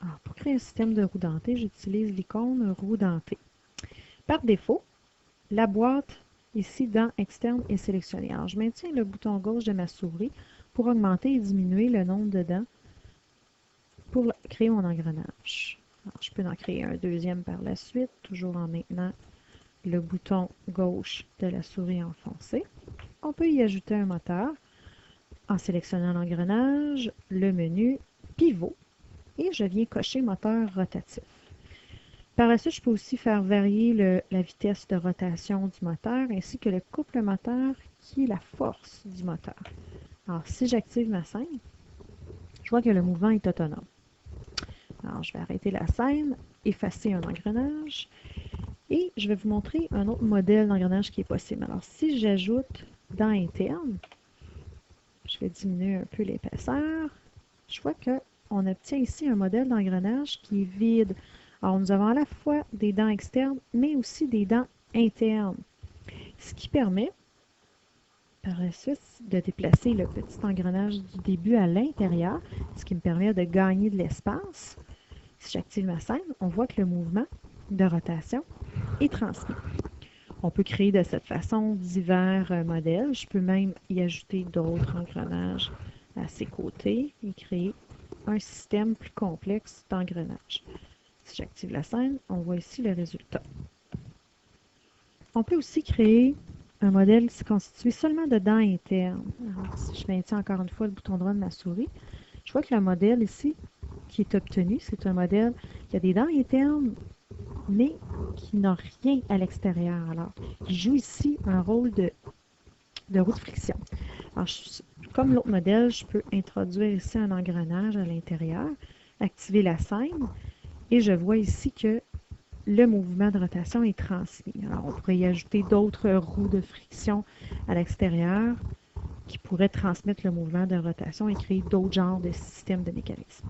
Alors, pour créer un système de roue dentée, j'utilise l'icône roue dentée. Par défaut, la boîte ici, dents externes est sélectionnée. Alors, je maintiens le bouton gauche de ma souris pour augmenter et diminuer le nombre de dents pour créer mon engrenage. Alors, je peux en créer un deuxième par la suite, toujours en maintenant le bouton gauche de la souris enfoncé. On peut y ajouter un moteur en sélectionnant l'engrenage, le menu, pivot, et je viens cocher moteur rotatif. Par la suite, je peux aussi faire varier la vitesse de rotation du moteur ainsi que le couple moteur qui est la force du moteur. Alors, si j'active ma scène, je vois que le mouvement est autonome. Alors, je vais arrêter la scène, effacer un engrenage et je vais vous montrer un autre modèle d'engrenage qui est possible. Alors, si j'ajoute dents internes, je vais diminuer un peu l'épaisseur, je vois qu'on obtient ici un modèle d'engrenage qui est vide. Alors, nous avons à la fois des dents externes, mais aussi des dents internes, ce qui permet, par la suite, de déplacer le petit engrenage du début à l'intérieur, ce qui me permet de gagner de l'espace. Si j'active ma scène, on voit que le mouvement de rotation est transmis. On peut créer de cette façon divers modèles. Je peux même y ajouter d'autres engrenages à ses côtés et créer un système plus complexe d'engrenages. Si j'active la scène, on voit ici le résultat. On peut aussi créer un modèle constitué seulement de dents internes. Alors, si je maintiens encore une fois le bouton droit de ma souris, je vois que le modèle ici qui est obtenu, c'est un modèle qui a des dents internes, mais qui n'a rien à l'extérieur. Alors, il joue ici un rôle de roue de friction. Alors, comme l'autre modèle, je peux introduire ici un engrenage à l'intérieur, activer la scène, et je vois ici que le mouvement de rotation est transmis. Alors, on pourrait y ajouter d'autres roues de friction à l'extérieur qui pourraient transmettre le mouvement de rotation et créer d'autres genres de systèmes de mécanismes.